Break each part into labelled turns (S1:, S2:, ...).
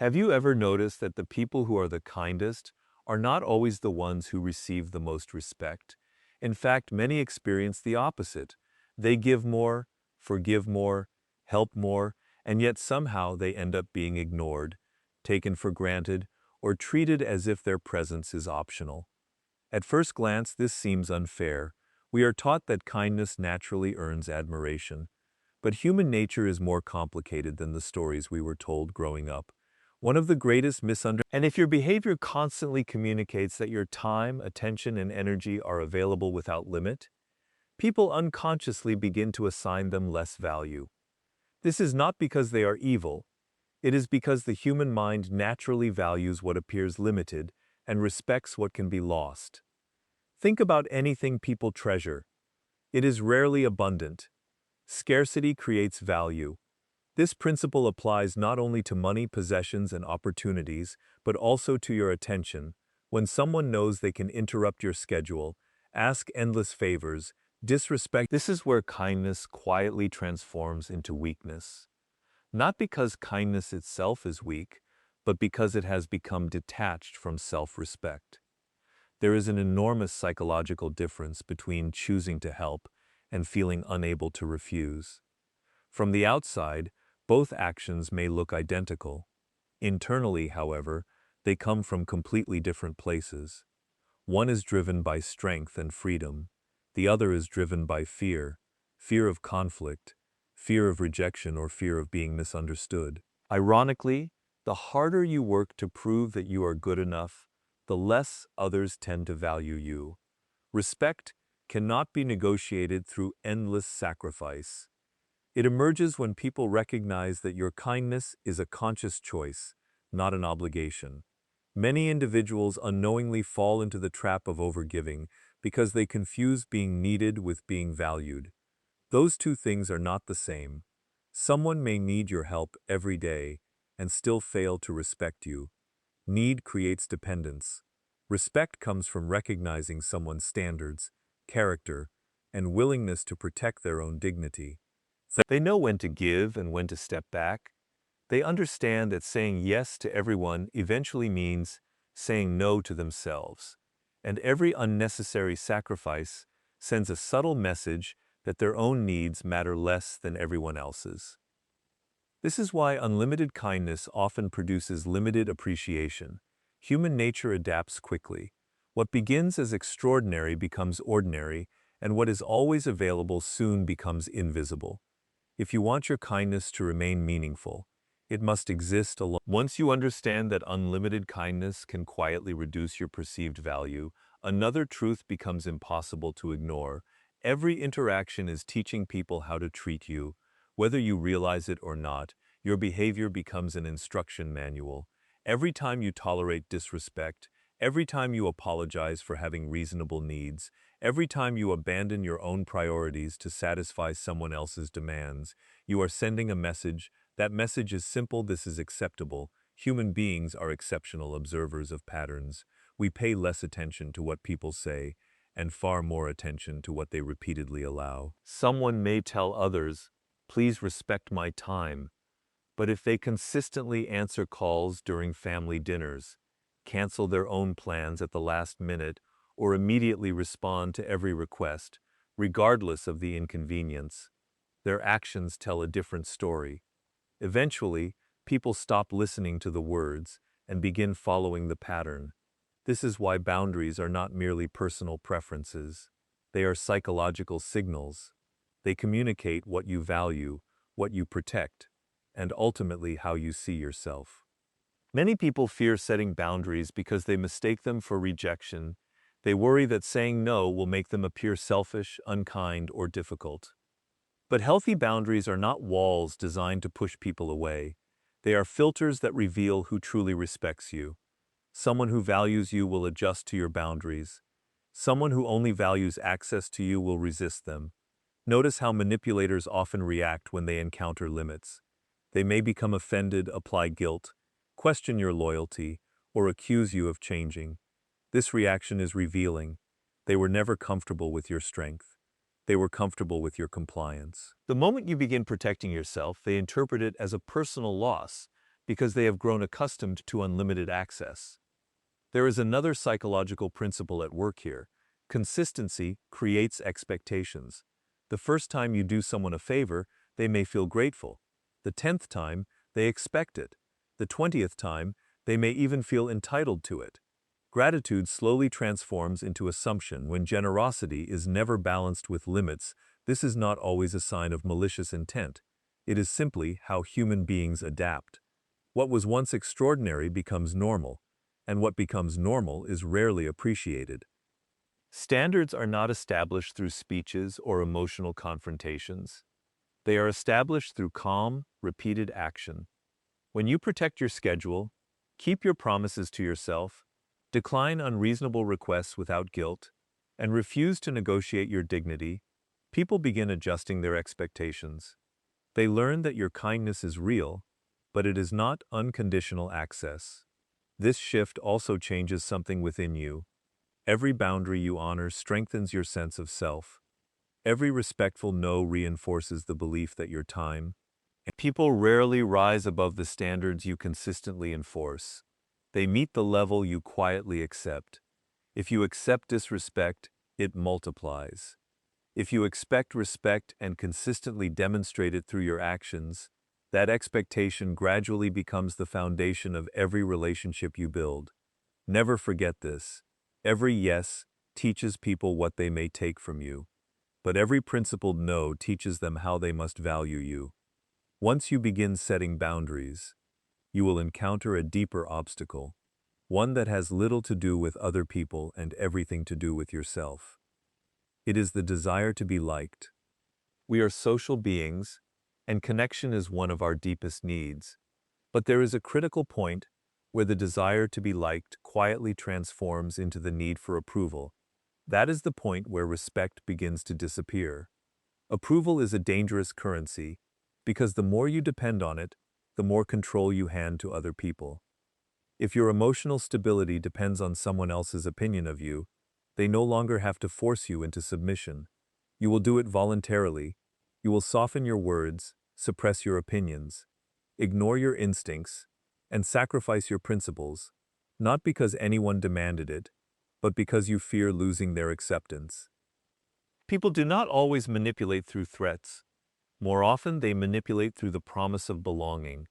S1: Have you ever noticed that the people who are the kindest are not always the ones who receive the most respect? In fact, many experience the opposite. They give more, forgive more, help more, and yet somehow they end up being ignored, taken for granted, or treated as if their presence is optional. At first glance, this seems unfair. We are taught that kindness naturally earns admiration. But human nature is more complicated than the stories we were told growing up. One of the greatest misunderstandings. And if your behavior constantly communicates that your time, attention, and energy are available without limit, people unconsciously begin to assign them less value. This is not because they are evil. It is because the human mind naturally values what appears limited and respects what can be lost. Think about anything people treasure. It is rarely abundant. Scarcity creates value. This principle applies not only to money, possessions, and opportunities, but also to your attention. When someone knows they can interrupt your schedule, ask endless favors, disrespect. This is where kindness quietly transforms into weakness. Not because kindness itself is weak, but because it has become detached from self-respect. There is an enormous psychological difference between choosing to help and feeling unable to refuse. From the outside, both actions may look identical. Internally, however, they come from completely different places. One is driven by strength and freedom. The other is driven by fear, fear of conflict, fear of rejection, or fear of being misunderstood. Ironically, the harder you work to prove that you are good enough, the less others tend to value you. Respect cannot be negotiated through endless sacrifice. It emerges when people recognize that your kindness is a conscious choice, not an obligation. Many individuals unknowingly fall into the trap of overgiving because they confuse being needed with being valued. Those two things are not the same. Someone may need your help every day and still fail to respect you. Need creates dependence. Respect comes from recognizing someone's standards, character, and willingness to protect their own dignity. They know when to give and when to step back. They understand that saying yes to everyone eventually means saying no to themselves. And every unnecessary sacrifice sends a subtle message that their own needs matter less than everyone else's. This is why unlimited kindness often produces limited appreciation. Human nature adapts quickly. What begins as extraordinary becomes ordinary, and what is always available soon becomes invisible. If you want your kindness to remain meaningful, it must exist alone. Once you understand that unlimited kindness can quietly reduce your perceived value, another truth becomes impossible to ignore. Every interaction is teaching people how to treat you. Whether you realize it or not, your behavior becomes an instruction manual. Every time you tolerate disrespect, every time you apologize for having reasonable needs, every time you abandon your own priorities to satisfy someone else's demands, you are sending a message. That message is simple: this is acceptable. Human beings are exceptional observers of patterns. We pay less attention to what people say and far more attention to what they repeatedly allow. Someone may tell others, "Please respect my time," but if they consistently answer calls during family dinners, cancel their own plans at the last minute, or immediately respond to every request, regardless of the inconvenience, their actions tell a different story. Eventually, people stop listening to the words and begin following the pattern. This is why boundaries are not merely personal preferences. They are psychological signals. They communicate what you value, what you protect, and ultimately how you see yourself. Many people fear setting boundaries because they mistake them for rejection. They worry that saying no will make them appear selfish, unkind, or difficult. But healthy boundaries are not walls designed to push people away. They are filters that reveal who truly respects you. Someone who values you will adjust to your boundaries. Someone who only values access to you will resist them. Notice how manipulators often react when they encounter limits. They may become offended, apply guilt, question your loyalty, or accuse you of changing. This reaction is revealing. They were never comfortable with your strength. They were comfortable with your compliance. The moment you begin protecting yourself, they interpret it as a personal loss, because they have grown accustomed to unlimited access. There is another psychological principle at work here. Consistency creates expectations. The first time you do someone a favor, they may feel grateful. The 10th time, they expect it. The 20th time, they may even feel entitled to it. Gratitude slowly transforms into assumption when generosity is never balanced with limits. This is not always a sign of malicious intent. It is simply how human beings adapt. What was once extraordinary becomes normal, and what becomes normal is rarely appreciated. Standards are not established through speeches or emotional confrontations. They are established through calm, repeated action. When you protect your schedule, keep your promises to yourself, decline unreasonable requests without guilt, and refuse to negotiate your dignity, people begin adjusting their expectations. They learn that your kindness is real, but it is not unconditional access. This shift also changes something within you. Every boundary you honor strengthens your sense of self. Every respectful no reinforces the belief that your time. People rarely rise above the standards you consistently enforce. They meet the level you quietly accept. If you accept disrespect, it multiplies. If you expect respect and consistently demonstrate it through your actions, that expectation gradually becomes the foundation of every relationship you build. Never forget this. Every yes teaches people what they may take from you, but every principled no teaches them how they must value you. Once you begin setting boundaries, you will encounter a deeper obstacle, one that has little to do with other people and everything to do with yourself. It is the desire to be liked. We are social beings, and connection is one of our deepest needs. But there is a critical point where the desire to be liked quietly transforms into the need for approval. That is the point where respect begins to disappear. Approval is a dangerous currency because the more you depend on it, the more control you hand to other people. If your emotional stability depends on someone else's opinion of you, they no longer have to force you into submission. You will do it voluntarily. You will soften your words, suppress your opinions, ignore your instincts, and sacrifice your principles, not because anyone demanded it, but because you fear losing their acceptance. People do not always manipulate through threats. More often, they manipulate through the promise of belonging.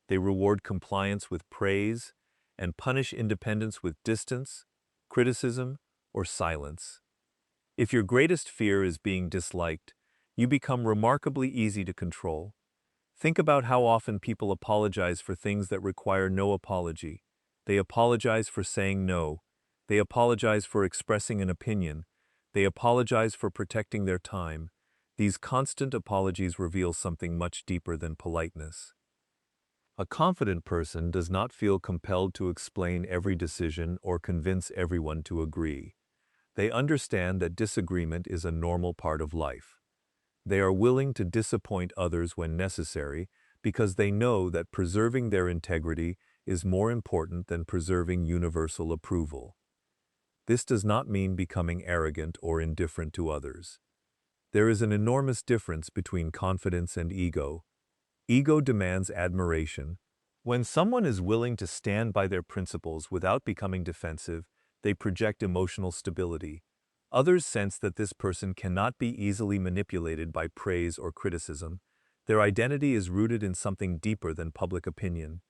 S1: They reward compliance with praise and punish independence with distance, criticism, or silence. If your greatest fear is being disliked, you become remarkably easy to control. Think about how often people apologize for things that require no apology. They apologize for saying no. They apologize for expressing an opinion. They apologize for protecting their time. These constant apologies reveal something much deeper than politeness. A confident person does not feel compelled to explain every decision or convince everyone to agree. They understand that disagreement is a normal part of life. They are willing to disappoint others when necessary because they know that preserving their integrity is more important than preserving universal approval. This does not mean becoming arrogant or indifferent to others. There is an enormous difference between confidence and ego. Ego demands admiration. When someone is willing to stand by their principles without becoming defensive, they project emotional stability. Others sense that this person cannot be easily manipulated by praise or criticism. Their identity is rooted in something deeper than public opinion.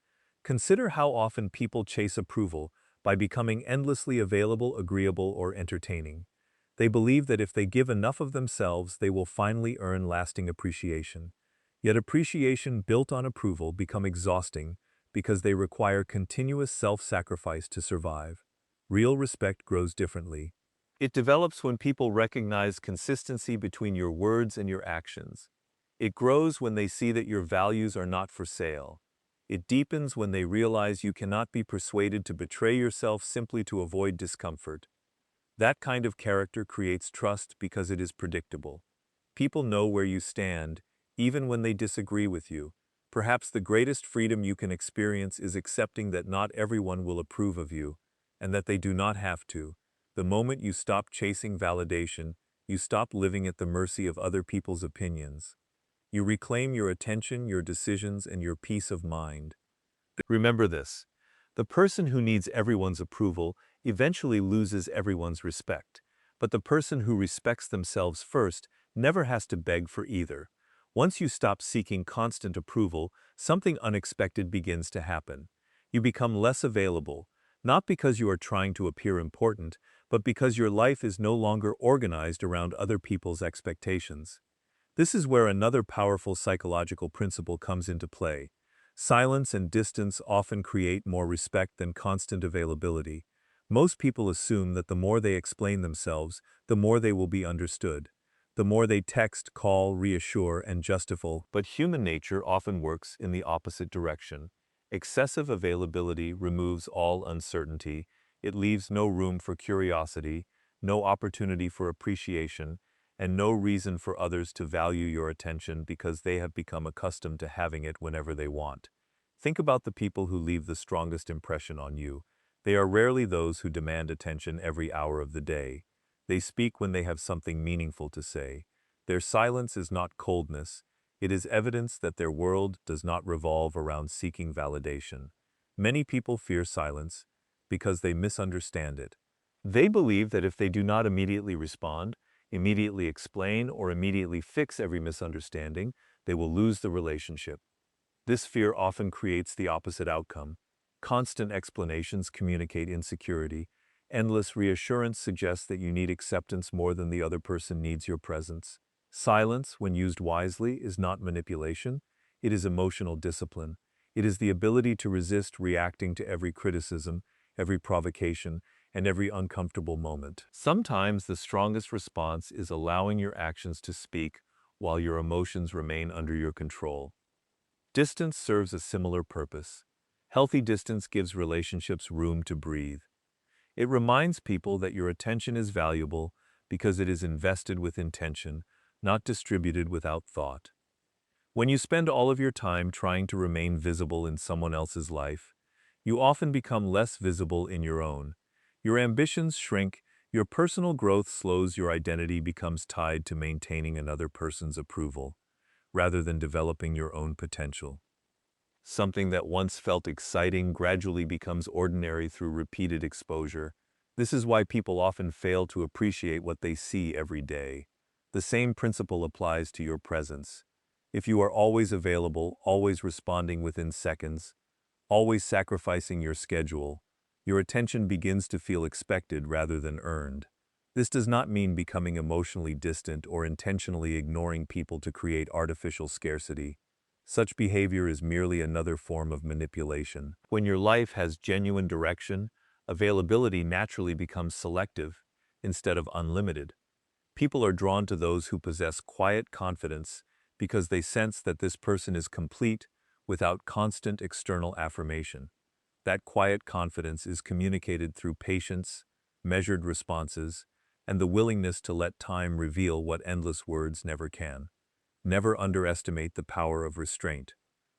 S1: Consider how often people chase approval by becoming endlessly available, agreeable, or entertaining. They believe that if they give enough of themselves, they will finally earn lasting appreciation. Yet appreciation built on approval become exhausting because they require continuous self-sacrifice to survive. Real respect grows differently. It develops when people recognize consistency between your words and your actions. It grows when they see that your values are not for sale. It deepens when they realize you cannot be persuaded to betray yourself simply to avoid discomfort. That kind of character creates trust because it is predictable. People know where you stand, even when they disagree with you. Perhaps the greatest freedom you can experience is accepting that not everyone will approve of you, and that they do not have to. The moment you stop chasing validation, you stop living at the mercy of other people's opinions. You reclaim your attention, your decisions, and your peace of mind. Remember this. The person who needs everyone's approval eventually loses everyone's respect, but the person who respects themselves first never has to beg for either. Once you stop seeking constant approval, something unexpected begins to happen. You become less available, not because you are trying to appear important, but because your life is no longer organized around other people's expectations. This is where another powerful psychological principle comes into play. Silence and distance often create more respect than constant availability. Most people assume that the more they explain themselves, the more they will be understood. The more they text, call, reassure, and justify. But human nature often works in the opposite direction. Excessive availability removes all uncertainty. It leaves no room for curiosity, no opportunity for appreciation, and no reason for others to value your attention because they have become accustomed to having it whenever they want. Think about the people who leave the strongest impression on you. They are rarely those who demand attention every hour of the day. They speak when they have something meaningful to say. Their silence is not coldness. It is evidence that their world does not revolve around seeking validation. Many people fear silence because they misunderstand it. They believe that if they do not immediately respond, immediately explain, or immediately fix every misunderstanding, they will lose the relationship. This fear often creates the opposite outcome. Constant explanations communicate insecurity. Endless reassurance suggests that you need acceptance more than the other person needs your presence. Silence, when used wisely, is not manipulation. It is emotional discipline. It is the ability to resist reacting to every criticism, every provocation, and every uncomfortable moment. Sometimes the strongest response is allowing your actions to speak while your emotions remain under your control. Distance serves a similar purpose. Healthy distance gives relationships room to breathe. It reminds people that your attention is valuable because it is invested with intention, not distributed without thought. When you spend all of your time trying to remain visible in someone else's life, you often become less visible in your own. Your ambitions shrink, your personal growth slows, your identity becomes tied to maintaining another person's approval, rather than developing your own potential. Something that once felt exciting gradually becomes ordinary through repeated exposure. This is why people often fail to appreciate what they see every day. The same principle applies to your presence. If you are always available, always responding within seconds, always sacrificing your schedule, your attention begins to feel expected rather than earned. This does not mean becoming emotionally distant or intentionally ignoring people to create artificial scarcity. Such behavior is merely another form of manipulation. When your life has genuine direction, availability naturally becomes selective instead of unlimited. People are drawn to those who possess quiet confidence because they sense that this person is complete without constant external affirmation. That quiet confidence is communicated through patience, measured responses, and the willingness to let time reveal what endless words never can. Never underestimate the power of restraint.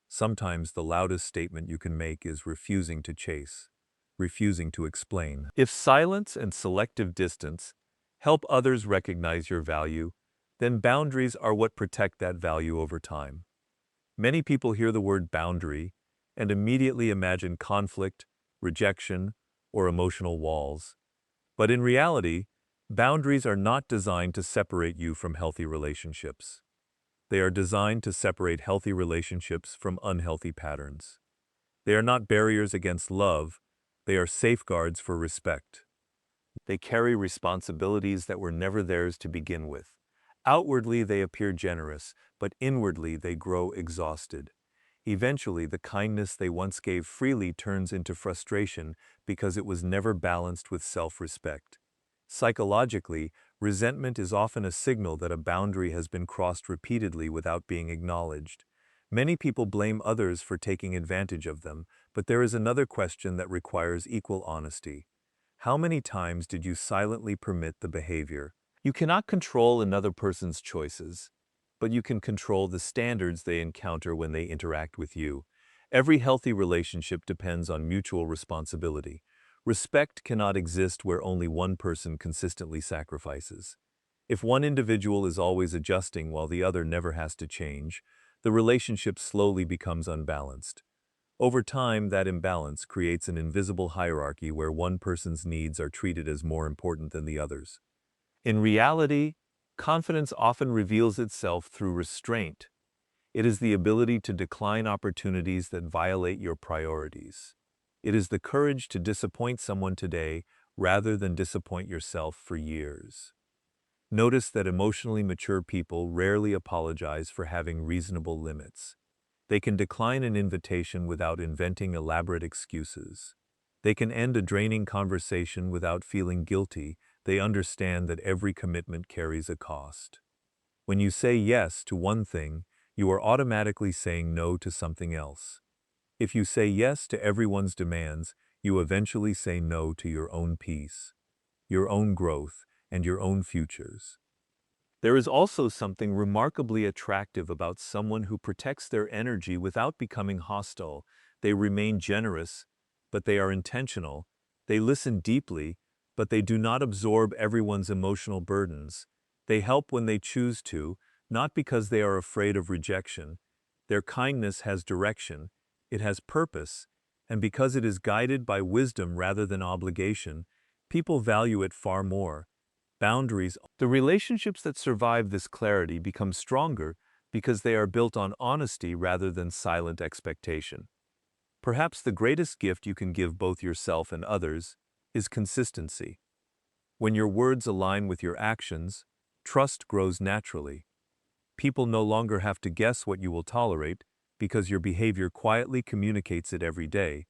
S1: Sometimes the loudest statement you can make is refusing to chase, refusing to explain. If silence and selective distance help others recognize your value, then boundaries are what protect that value over time. Many people hear the word boundary and immediately imagine conflict, rejection, or emotional walls. But in reality, boundaries are not designed to separate you from healthy relationships. They are designed to separate healthy relationships from unhealthy patterns. They are not barriers against love, they are safeguards for respect. They carry responsibilities that were never theirs to begin with. Outwardly, they appear generous, but inwardly, they grow exhausted. Eventually, the kindness they once gave freely turns into frustration because it was never balanced with self-respect. Psychologically, resentment is often a signal that a boundary has been crossed repeatedly without being acknowledged. Many people blame others for taking advantage of them, but there is another question that requires equal honesty. How many times did you silently permit the behavior? You cannot control another person's choices, but you can control the standards they encounter when they interact with you. Every healthy relationship depends on mutual responsibility. Respect cannot exist where only one person consistently sacrifices. If one individual is always adjusting while the other never has to change, the relationship slowly becomes unbalanced. Over time, that imbalance creates an invisible hierarchy where one person's needs are treated as more important than the others. In reality, confidence often reveals itself through restraint. It is the ability to decline opportunities that violate your priorities. It is the courage to disappoint someone today rather than disappoint yourself for years. Notice that emotionally mature people rarely apologize for having reasonable limits. They can decline an invitation without inventing elaborate excuses. They can end a draining conversation without feeling guilty. They understand that every commitment carries a cost. When you say yes to one thing, you are automatically saying no to something else. If you say yes to everyone's demands, you eventually say no to your own peace, your own growth, and your own futures. There is also something remarkably attractive about someone who protects their energy without becoming hostile. They remain generous, but they are intentional. They listen deeply, but they do not absorb everyone's emotional burdens. They help when they choose to, not because they are afraid of rejection. Their kindness has direction, it has purpose, and because it is guided by wisdom rather than obligation, people value it far more. Boundaries. The relationships that survive this clarity become stronger because they are built on honesty rather than silent expectation. Perhaps the greatest gift you can give both yourself and others is consistency. When your words align with your actions, trust grows naturally. People no longer have to guess what you will tolerate because your behavior quietly communicates it every day.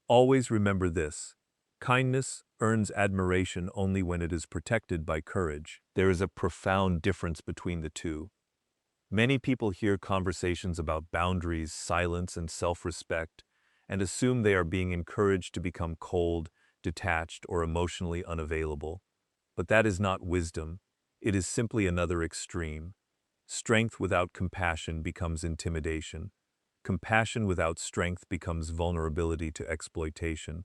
S1: Always remember this: kindness earns admiration only when it is protected by courage. There is a profound difference between the two. Many people hear conversations about boundaries, silence, and self-respect and assume they are being encouraged to become cold, detached, or emotionally unavailable. But that is not wisdom. It is simply another extreme. Strength without compassion becomes intimidation. Compassion without strength becomes vulnerability to exploitation.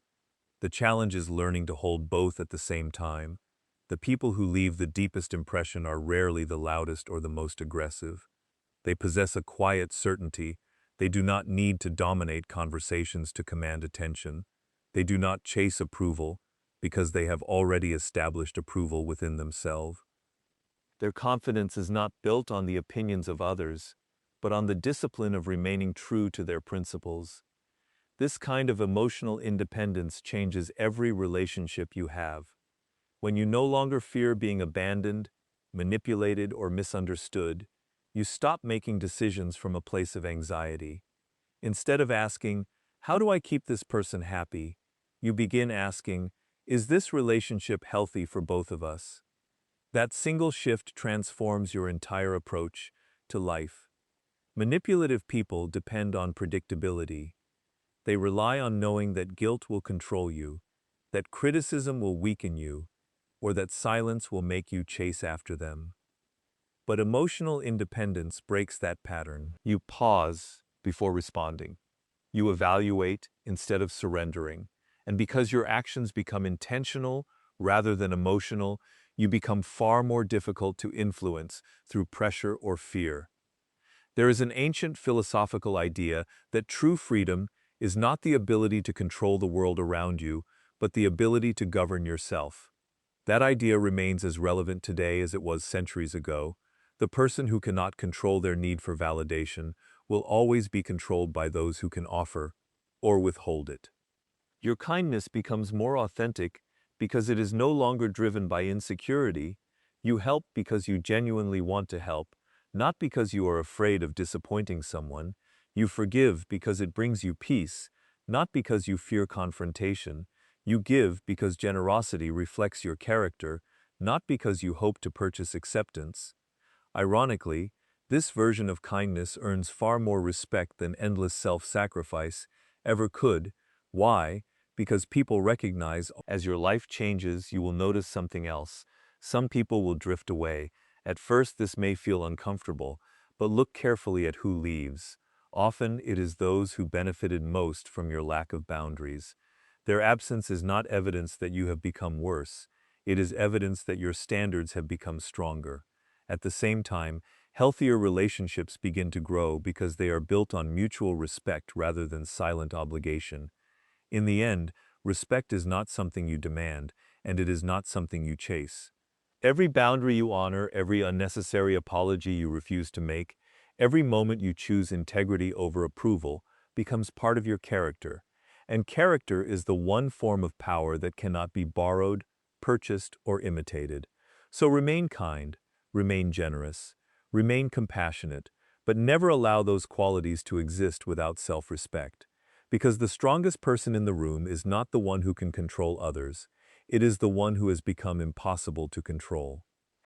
S1: The challenge is learning to hold both at the same time. The people who leave the deepest impression are rarely the loudest or the most aggressive. They possess a quiet certainty. They do not need to dominate conversations to command attention. They do not chase approval because they have already established approval within themselves. Their confidence is not built on the opinions of others, but on the discipline of remaining true to their principles. This kind of emotional independence changes every relationship you have. When you no longer fear being abandoned, manipulated, or misunderstood, you stop making decisions from a place of anxiety. Instead of asking, "How do I keep this person happy?" you begin asking, "Is this relationship healthy for both of us?" That single shift transforms your entire approach to life. Manipulative people depend on predictability. They rely on knowing that guilt will control you, that criticism will weaken you, or that silence will make you chase after them. But emotional independence breaks that pattern. You pause before responding. You evaluate instead of surrendering. And because your actions become intentional rather than emotional, you become far more difficult to influence through pressure or fear. There is an ancient philosophical idea that true freedom is not the ability to control the world around you, but the ability to govern yourself. That idea remains as relevant today as it was centuries ago. The person who cannot control their need for validation will always be controlled by those who can offer or withhold it. Your kindness becomes more authentic because it is no longer driven by insecurity. You help because you genuinely want to help, not because you are afraid of disappointing someone. You forgive because it brings you peace, not because you fear confrontation. You give because generosity reflects your character, not because you hope to purchase acceptance. Ironically, this version of kindness earns far more respect than endless self-sacrifice ever could. Why? Because people recognize as your life changes, you will notice something else. Some people will drift away. At first, this may feel uncomfortable, but look carefully at who leaves. Often, it is those who benefited most from your lack of boundaries. Their absence is not evidence that you have become worse. It is evidence that your standards have become stronger. At the same time, Healthier relationships begin to grow because they are built on mutual respect rather than silent obligation. In the end, respect is not something you demand, and it is not something you chase. Every boundary you honor, every unnecessary apology you refuse to make, every moment you choose integrity over approval becomes part of your character. And character is the one form of power that cannot be borrowed, purchased, or imitated. So remain kind, remain generous, remain compassionate, but never allow those qualities to exist without self-respect. Because the strongest person in the room is not the one who can control others, it is the one who has become impossible to control.